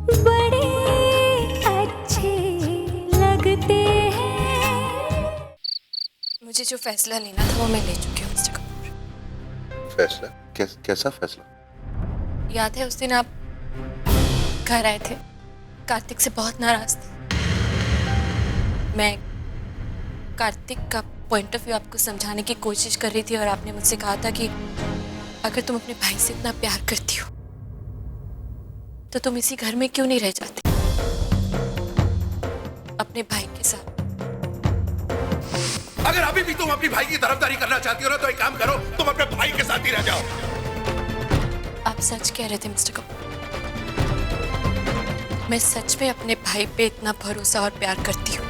बड़े अच्छे लगते हैं। मुझे जो फैसला लेना था वो मैं ले चुकी हूँ मिस्टर कपूर। फैसला? कैसा फैसला? याद है उस दिन आप घर आए थे, कार्तिक से बहुत नाराज थे। मैं कार्तिक का पॉइंट ऑफ व्यू आपको समझाने की कोशिश कर रही थी और आपने मुझसे कहा था कि अगर तुम अपने भाई से इतना प्यार करती हो तो तुम इसी घर में क्यों नहीं रह जाती अपने भाई के साथ। अगर अभी भी तुम अपनी भाई की तरफदारी करना चाहती हो ना तो एक काम करो, तुम अपने भाई के साथ ही रह जाओ। आप सच कह रहे थे मिस्टर कपूर। मैं सच में अपने भाई पे इतना भरोसा और प्यार करती हूँ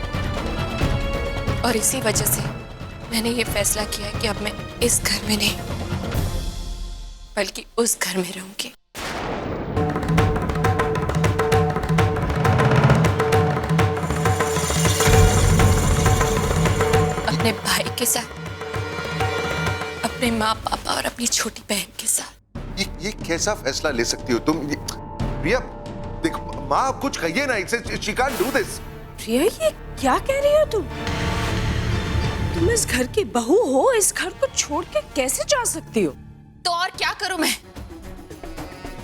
और इसी वजह से मैंने ये फैसला किया है कि अब मैं इस घर में नहीं बल्कि उस घर में रहूंगी। अपने भाई के साथ, अपने माँ पापा और अपनी छोटी बहन के साथ। ये कैसा फैसला ले सकती हो तुम? प्रिया देखो, माँ कुछ कहिए ना, इसे शी कांट डू दिस। प्रिया ये क्या कह रही हो तुम इस घर की बहू हो, इस घर को छोड़ के कैसे जा सकती हो? तो और क्या करूं मैं?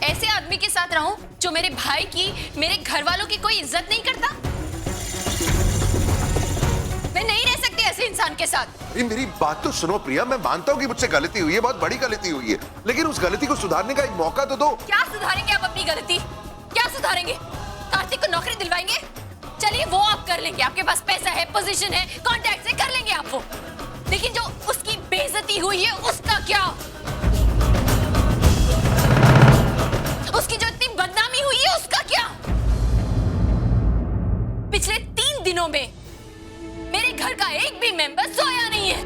ऐसे आदमी के साथ रहूं जो मेरे भाई की, मेरे घर वालों की कोई इज्जत नहीं करता? मैं नहीं रह सकती ऐसे इंसान के साथ। मेरी बात तो सुनो प्रिया, मैं मानता हूँ कि मुझसे गलती हुई है, बहुत बड़ी गलती हुई है, लेकिन उस गलती को सुधारने का एक मौका तो दो। क्या सुधारेंगे आप अपनी गलती? क्या सुधारेंगे? कार्तिक को नौकरी दिलवाएंगे? चलिए वो आप कर लेंगे, आपके पास पैसा है, पोजीशन है, कॉन्टैक्ट है, कर लेंगे आप वो। लेकिन जो उसकी बेइज्जती हुई है उसका क्या? उसकी जो इतनी बदनामी हुई है उसका क्या? पिछले 3 दिनों में मेरे घर का एक भी मेंबर सोया नहीं है।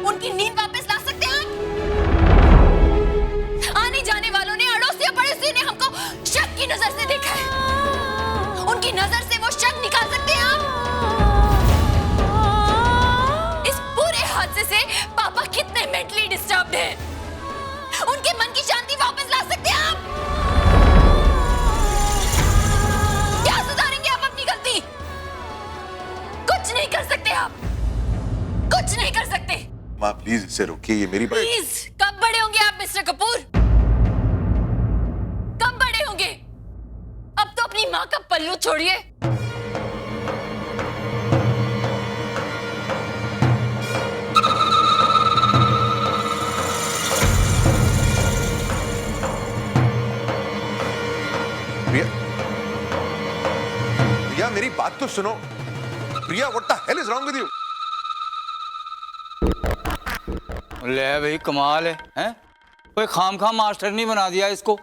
उनकी नींद वापस ला सकते हैं आप? आने जाने वालों ने, अड़ोसी पड़ोसी ने हमको शक की नजर से देखा है। उनकी नजर से वो शक निकाल सकते हैं आप? इस पूरे हादसे से पापा कितने मेंटली डिस्टर्ब्ड हैं। उनके मन की शांति वापस ला सकते हैं आप? क्या सुधारेंगे आप अपनी गलती? कुछ नहीं कर सकते आप, कुछ नहीं कर सकते। माँ प्लीज इसे रोकिए, ये मेरी बात। प्लीज, कब बड़े होंगे आप मिस्टर कपूर? कब बड़े होंगे? अब तो अपनी माँ का पल्लू छोड़िए। प्रिया, प्रिया मेरी बात तो सुनो। प्रिया, what the hell is wrong with you? ले भाई कमाल है? कोई खामखा मास्टर नहीं बना दिया इसको।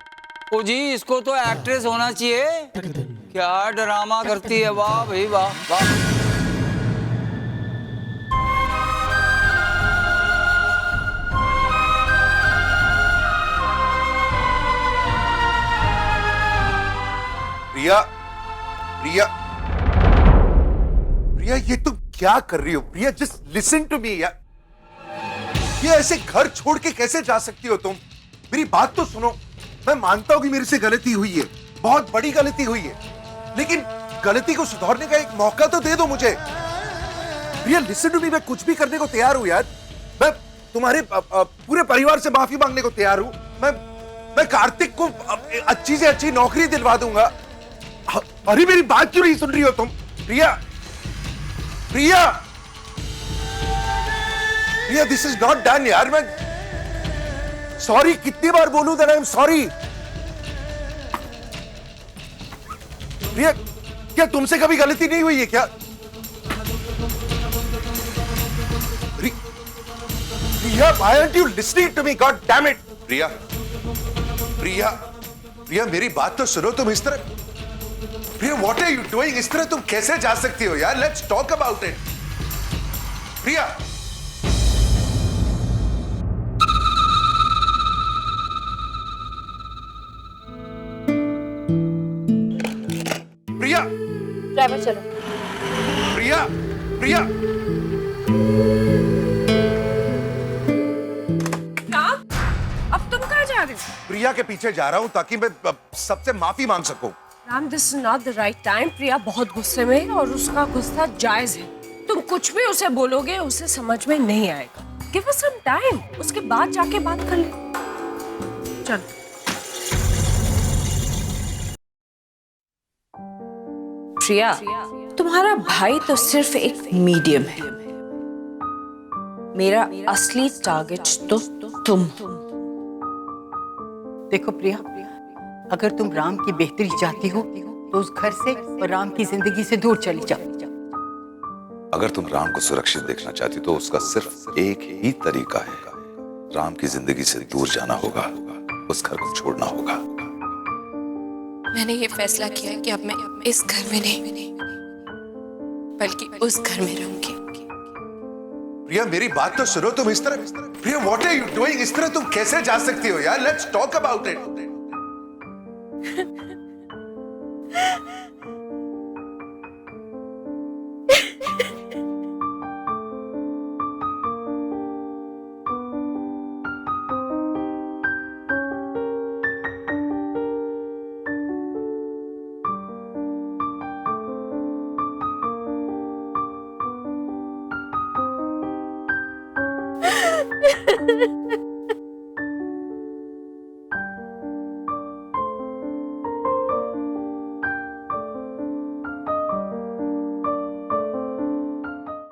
ओ जी, इसको तो एक्ट्रेस होना चाहिए। क्या ड्रामा करती है, वाह भाई वाह वाह। प्रिया, प्रिया, प्रिया ये तुम क्या कर रही हो? प्रिया जस्ट लिसन टू मी यार। ये ऐसे घर छोड़ के कैसे जा सकती हो तुम? मेरी बात तो सुनो। मैं मानता हूं कि मेरे से गलती हुई है, बहुत बड़ी गलती हुई है, लेकिन गलती को सुधारने का एक मौका तो दे दो मुझे। प्रिया लिसन टू मी, मैं कुछ भी करने को तैयार हूं यार। मैं तुम्हारे पूरे परिवार से माफी मांगने को तैयार हूं। मैं कार्तिक को अच्छी से अच्छी नौकरी दिलवा दूंगा। अरे मेरी बात क्यों नहीं सुन रही हो तुम? प्रिया, प्रिया, प्रिया दिस इज नॉट डन यार। मैं सॉरी कितनी बार बोलूं दैट आई एम सॉरी। प्रिया, क्या तुमसे कभी गलती नहीं हुई है क्या? प्रिया, why aren't you listening to me? God damn it! प्रिया, प्रिया, प्रिया मेरी बात तो सुनो। तुम इस तरह, प्रिया what are you doing? इस तरह तुम कैसे जा सकती हो यार? Let's talk about it. Priya, Priya, driver चलो। प्रिया, प्रिया, अब तुम कहाँ जा रहे हो? प्रिया के पीछे जा रहा हूँ ताकि मैं सबसे माफी मांग सकूं। Ram, this is not the right time. Priya बहुत गुस्से में है और उसका गुस्सा जायज है। तुम कुछ भी उसे बोलोगे उसे समझ में नहीं आएगा। गिव अस सम टाइम, उसके बाद जाके बात कर ले। चल। प्रिया, तुम्हारा भाई तो सिर्फ एक मीडियम है, मेरा असली टारगेट तो तुम। देखो प्रिया, अगर तुम राम की बेहतरी चाहती हो तो उस घर से और राम की जिंदगी से दूर चली जाओ। अगर तुम राम को सुरक्षित देखना चाहती तो उसका सिर्फ एक ही तरीका है, राम की जिंदगी से दूर जाना होगा, उस घर को छोड़ना होगा। मैंने ये फैसला किया है कि अब मैं इस घर में नहीं बल्कि उस घर में रहूंगी। प्रिया मेरी बात तो सुनो, तुम इस तरह, Priya what are you doing? इस तरह तुम कैसे जा सकती हो यार? Let's talk about it.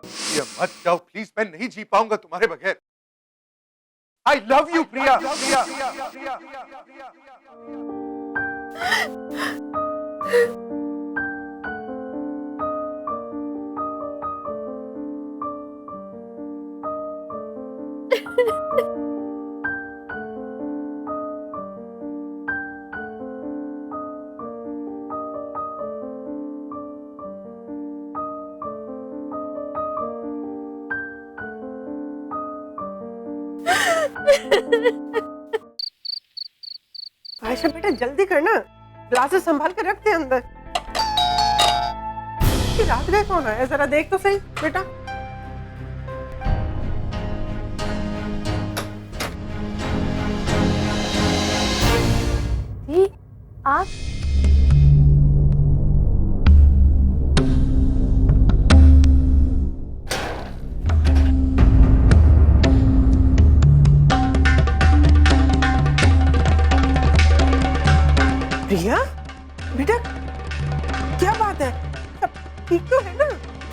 Priya मत जाओ प्लीज, मैं नहीं जी पाऊंगा तुम्हारे बगैर। I love you Priya. Ayesha बेटा जल्दी करना, ग्लासेस संभाल कर रखते हैं अंदर। कि रात गए कौन आया, जरा देख तो सही बेटा। आप प्रिया बेटा क्या बात है, सब ठीक तो है ना?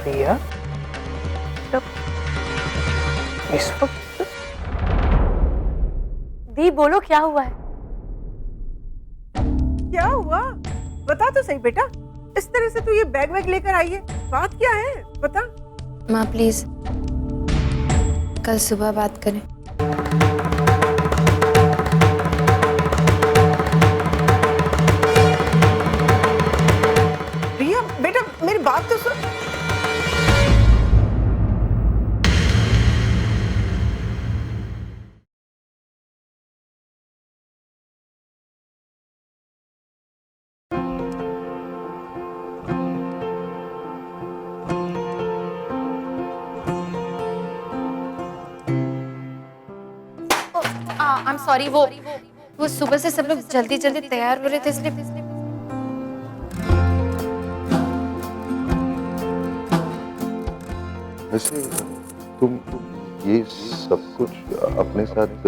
प्रिया इस वक्त दी बोलो क्या हुआ है? क्या हुआ बता तो सही बेटा। इस तरह से तू ये बैग वैग लेकर आई है, बात क्या है बता। माँ प्लीज कल सुबह बात करें। प्रिया बेटा मेरी बात तो सुन। आई एम सॉरी, वो सुबह से सब लोग जल्दी जल्दी तैयार हो रहे थे इसलिए। वैसे तुम ये सब कुछ अपने साथ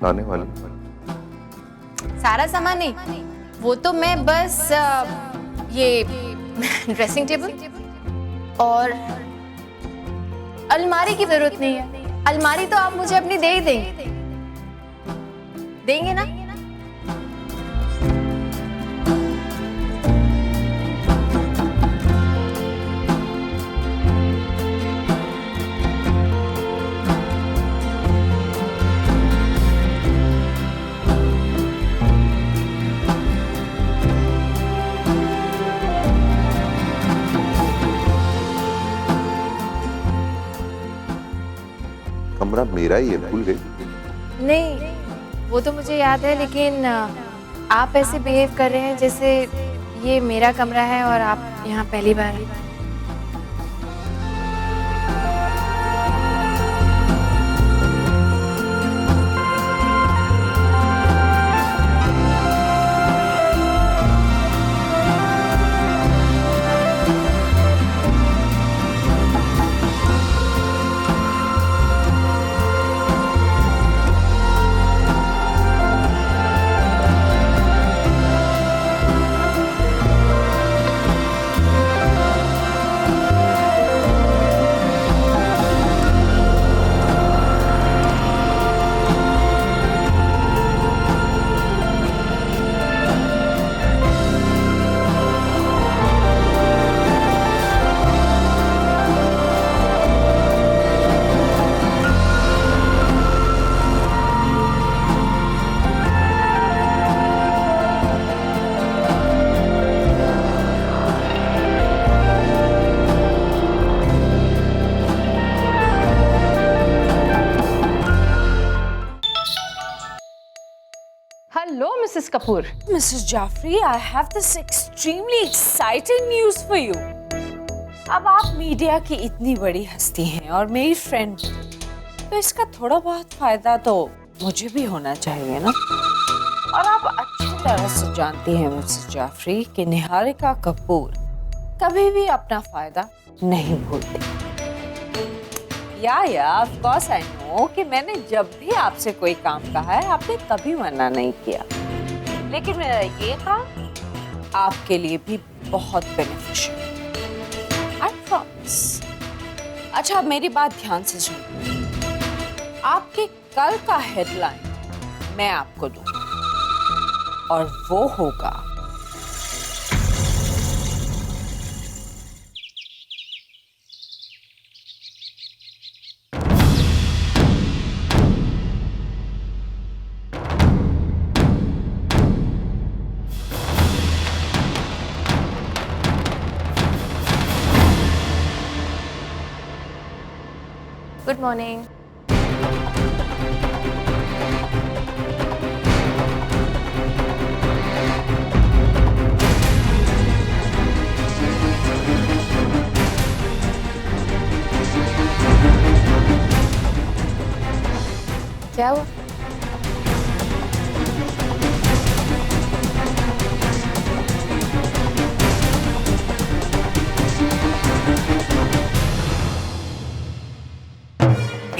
लाने वाली? सारा सामान नहीं, वो तो मैं बस ये ड्रेसिंग टेबल और अलमारी की जरूरत नहीं है। अलमारी तो आप मुझे अपनी दे ही देंगे ना? कमरा मेरा ही है, भूल गई? नहीं, वो तो मुझे याद है, लेकिन आप ऐसे बिहेव कर रहे हैं जैसे ये मेरा कमरा है और आप यहाँ पहली बार हैं। Kapoor. Mrs. Jaffrey, I have this extremely exciting news for you. अब आप मीडिया की इतनी बड़ी हस्ती हैं और मेरी फ्रेंड, तो इसका थोड़ा बहुत फायदा तो मुझे भी होना चाहिए ना। और आप अच्छी तरह से जानती हैं मिसेस जाफरी कि निहारिका कपूर कभी भी अपना फायदा नहीं भूलती। या ऑफ कोर्स आई नो कि मैंने जब भी आपसे कोई काम कहा है आपने कभी मना नहीं किया, लेकिन मेरा ये काम आपके लिए भी बहुत बेनिफिशियल, आई प्रॉमिस। अच्छा, अब मेरी बात ध्यान से सुनो। आपके कल का हेडलाइन मैं आपको दूं और वो होगा गुड मॉर्निंग। क्या हुआ?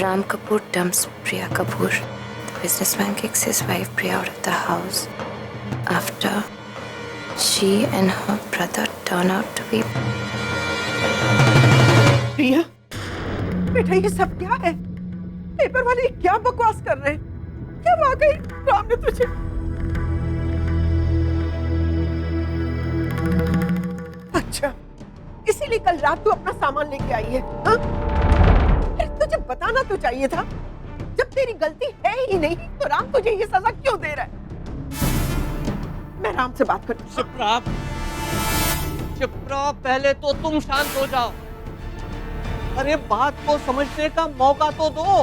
Ram Kapoor dumps Priya Kapoor. The businessman kicks his wife Priya out of the house after she and her brother turn out to be. प्रिया, बेटा ये सब क्या है? पेपर वाले क्या बकवास कर रहे हैं? क्या वाकई राम ने तुझे? अच्छा, इसीलिए कल रात तू अपना सामान लेके आई है, हाँ? तुझे बताना तो चाहिए था। जब तेरी गलती है ही नहीं तो राम तुझे ये सजा क्यों दे रहा है? मैं राम से बात करती हूँ। चुप रहो, पहले तो तुम शांत हो जाओ। अरे बात को समझने का मौका तो दो।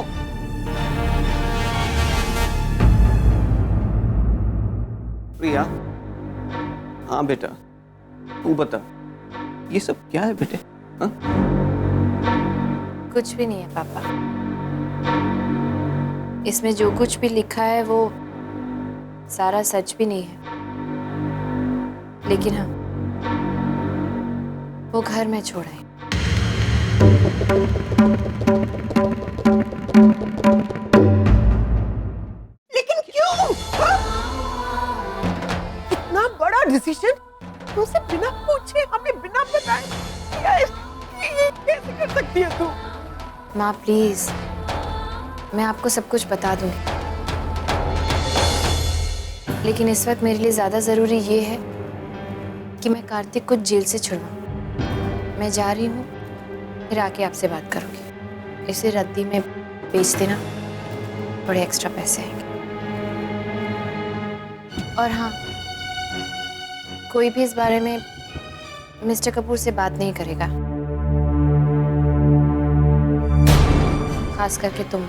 प्रिया, हाँ बेटा, तू बता, ये सब क्या है बेटे? हाँ? कुछ भी नहीं है पापा। इसमें जो कुछ भी लिखा है वो सारा सच भी नहीं है, लेकिन हाँ, वो घर में छोड़ा है। लेकिन क्यों? हाँ? इतना बड़ा डिसीजन तुमसे बिना पूछे, हमें बिना बताए ये कैसे कर सकती है तू? माँ प्लीज, मैं आपको सब कुछ बता दूंगी, लेकिन इस वक्त मेरे लिए ज्यादा जरूरी ये है कि मैं कार्तिक को जेल से छुड़वाऊं। मैं जा रही हूँ, फिर आके आपसे बात करूंगी। इसे रद्दी में बेच देना, थोड़े एक्स्ट्रा पैसे आएंगे। और हाँ, कोई भी इस बारे में मिस्टर कपूर से बात नहीं करेगा, खास करके तुम।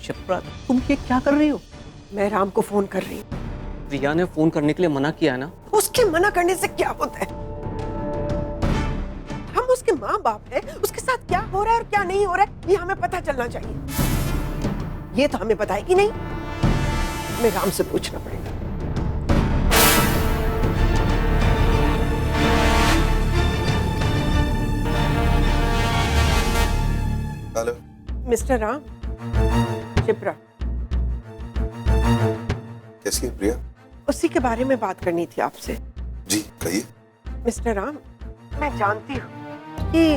शिप्रा, तुम ये क्या कर रही हो? मैं राम को फोन कर रही हूँ। प्रिया ने फोन करने के लिए मना किया है ना? उसके मना करने से क्या होता है? हम उसके माँ बाप हैं, उसके साथ क्या हो रहा है और क्या नहीं हो रहा है ये हमें पता चलना चाहिए। ये तो हमें पता है कि नहीं? हमें राम से पूछना पड़ेगा। Hello mister Ram, Shipra. कैसी है प्रिया? उसी के बारे में बात करनी थी आपसे। जी कहिए। मिस्टर राम, मैं जानती हूँ कि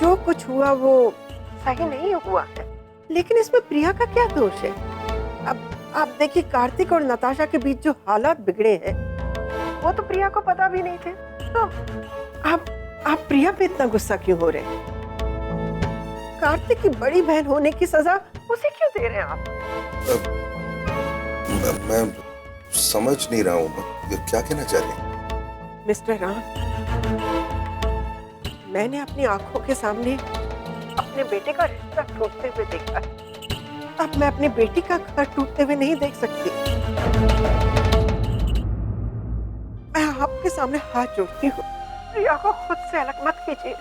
जो कुछ हुआ वो सही नहीं हुआ है, लेकिन इसमें प्रिया का क्या दोष है? अब आप देखिए, कार्तिक और नताशा के बीच जो हालात बिगड़े हैं वो तो प्रिया को पता भी नहीं थे, तो आप प्रिया पे इतना गुस्सा क्यों हो रहे हैं? कार्तिक की बड़ी बहन होने की सजा उसे क्यों दे रहे हैं आप? मैं समझ नहीं रहा हूँ, क्या कहना चाह रहे हैं? मिस्टर राम, मैंने अपनी आंखों के सामने अपने बेटे का रिश्ता टूटते हुए देखा। अब मैं अपनी बेटी का घर टूटते हुए नहीं देख सकती। मैं आपके सामने हाथ जोड़ती हूँ, प्रिया को खुद से अलग मत कीजिए,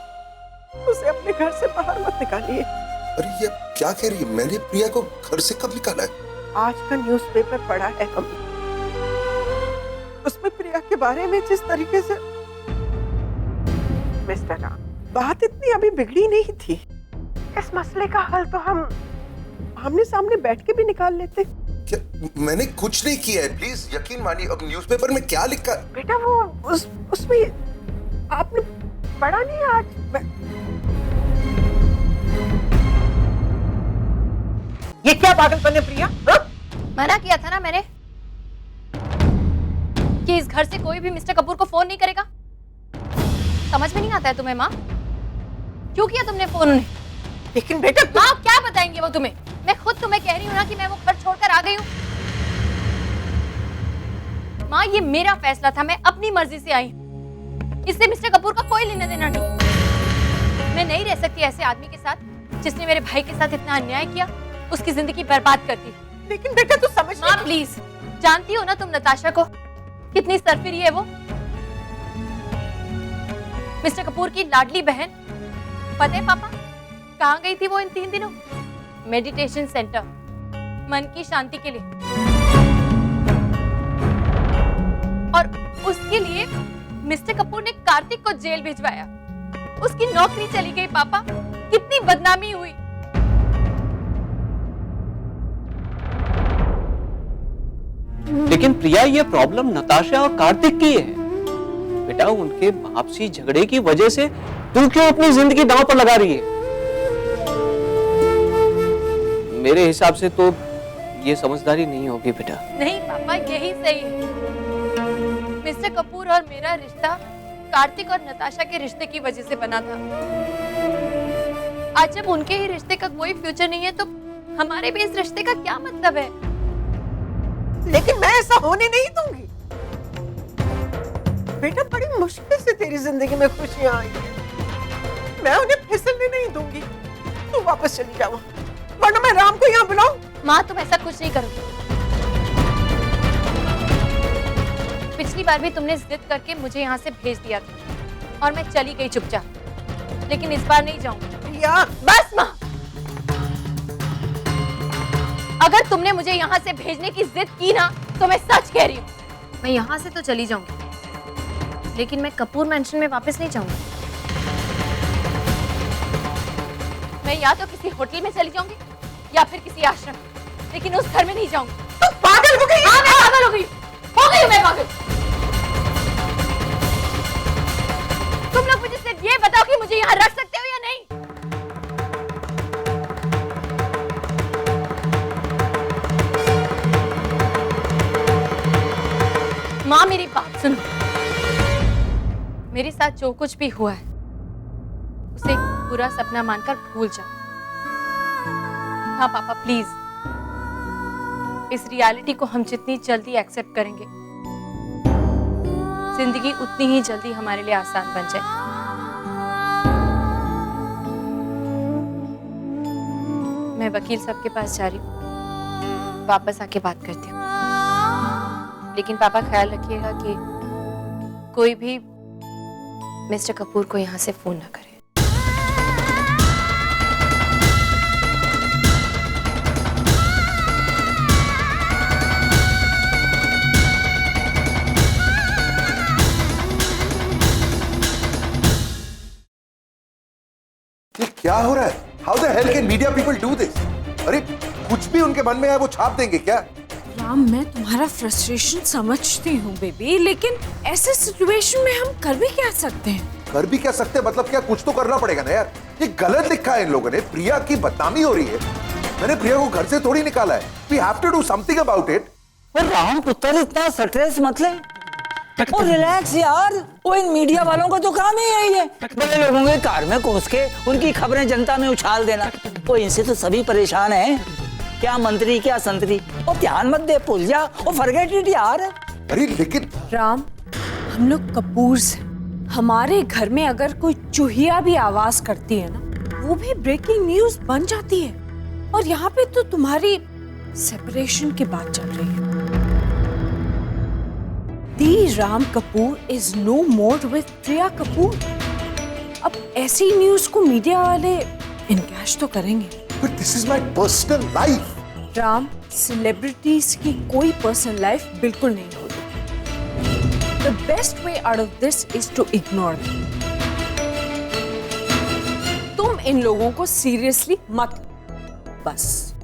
उसे अपने घर से बाहर मत निकालिए। अरे ये क्या कह रही है? मैंने प्रिया को घर से कब निकाला है? आज का न्यूज़पेपर पढ़ा है हमने, उसमें प्रिया के बारे में जिस तरीके से। मिस्टर राम, बात इतनी अभी बिगड़ी नहीं थी। इस मसले का हल तो हम आमने सामने बैठ के भी निकाल लेते। क्या मैंने कुछ नहीं किया है, प्लीज यकीन मानिए। अब न्यूज़पेपर में क्या लिखा है? बेटा वो उसमें आपने पढ़ा नहीं आज? ये क्या पागलपन है प्रिया? मना किया था ना मैंने कि इस घर से कोई भी मिस्टर कपूर को फोन नहीं करेगा। समझ में नहीं आता है तुम्हें माँ? क्यों किया तुमने फोन उन्हें? लेकिन बेटा माँ क्या बताएंगे वो तुम्हें? मैं खुद तुम्हें कह रही हूँ ना कि मैं वो घर छोड़कर आ गई हूँ। माँ ये मेरा फैसला था, मैं अपनी मर्जी से आई हूँ। इससे मिस्टर कपूर का कोई लेना देना नहीं। मैं नहीं रह सकती ऐसे आदमी के साथ जिसने मेरे भाई के साथ इतना अन्याय किया, उसकी जिंदगी बर्बाद कर दी। लेकिन बेटा तू समझ माँ प्लीज, जानती हो ना तुम नताशा को, कितनी सरफिरी है वो। मिस्टर कपूर की लाडली बहन, पता है पापा कहाँ गई थी वो इन 3 दिनों? मेडिटेशन सेंटर, मन की शांति के लिए। और उसके लिए मिस्टर कपूर ने कार्तिक को जेल भिजवाया। उसकी नौकरी चली गई पापा, कितनी बदनामी हुई। लेकिन प्रिया ये प्रॉब्लम नताशा और कार्तिक की है बेटा। उनके आपसी झगड़े की वजह से तू क्यों अपनी जिंदगी दांव पर लगा रही है? मेरे हिसाब से तो ये समझदारी नहीं होगी बेटा। नहीं पापा, यही सही है। मिस्टर कपूर और मेरा रिश्ता कार्तिक और नताशा के रिश्ते की वजह से बना था। आज जब उनके ही रिश्ते का कोई फ्यूचर नहीं है तो हमारे भी इस रिश्ते का क्या मतलब है? लेकिन मैं ऐसा होने नहीं दूंगी बेटा। बड़ी मुश्किल से तेरी जिंदगी में खुशियां आई हैं, मैं उन्हें फिसलने नहीं दूंगी। तू वापस चली जाओ, वरना मैं राम को यहाँ बुलाऊं। माँ तुम ऐसा कुछ नहीं करोगे। पिछली बार भी तुमने जिद करके मुझे यहाँ से भेज दिया था और मैं चली गई चुपचाप, लेकिन इस बार नहीं जाऊंगी। या बस माँ, अगर तुमने मुझे यहाँ से भेजने की जिद की ना तो मैं सच कह रही हूँ, मैं यहाँ से तो चली जाऊंगी, लेकिन मैं कपूर मैंशन में वापस नहीं जाऊंगी। मैं या तो किसी होटल में चली जाऊंगी या फिर किसी आश्रम, लेकिन उस घर में नहीं जाऊंगी। तू पागल हो गई? हाँ मैं पागल हो गई हूँ मैं पागल। तुम लोग मुझे सिर्फ ये बताओ कि मुझे यहाँ रख सकते हो या नहीं? माँ मेरी बात सुनो, मेरे साथ जो कुछ भी हुआ है उसे एक बुरा सपना मानकर भूल जाओ। हाँ पापा प्लीज, इस रियलिटी को हम जितनी जल्दी एक्सेप्ट करेंगे, जिंदगी उतनी ही जल्दी हमारे लिए आसान बन जाए। मैं वकील साहब के पास जा रही हूँ, वापस आके बात करती हूँ। लेकिन पापा ख्याल रखिएगा कि कोई भी मिस्टर कपूर को यहाँ से फोन ना करे। ये क्या हो रहा है? How the hell can media people do this? अरे कुछ भी उनके मन में है वो छाप देंगे क्या? राम, मैं तुम्हारा फ्रस्ट्रेशन समझती हूँ बेबी, लेकिन ऐसे सिचुएशन में हम कर भी क्या सकते हैं? कर भी क्या सकते हैं मतलब क्या? कुछ तो करना पड़ेगा ना यार। ये गलत लिखा है इन लोगों ने, प्रिया की बदनामी हो रही है। मैंने प्रिया को घर से थोड़ी निकाला है। We have to do something about it. राम पुत्र इतना स्ट्रेस मत ले और रिलैक्स यार। वो इन मीडिया वालों का तो काम ही यही है, बड़े लोगों के कार में घुस के उनकी खबरें जनता में उछाल देना। वो इनसे तो सभी परेशान हैं, क्या मंत्री क्या संतरी। और ध्यान मत दे, भूल जा और फॉरगेट इट यार। अरे लेकिन राम, हम लोग कपूर्स हैं। हमारे घर में अगर कोई चूहिया भी आवाज करती है ना, वो भी ब्रेकिंग न्यूज बन जाती है। और यहाँ पे तो तुम्हारी सेपरेशन की बात चल रही है। The Ram Kapoor is no more with Priya Kapoor. अब ऐसी न्यूज को मीडिया वाले इनकैश तो करेंगे। But this is my personal life. Ram, celebrities की कोई पर्सनल लाइफ बिल्कुल नहीं होती। The best way out of this is to ignore them. तुम इन लोगों को सीरियसली मत, बस।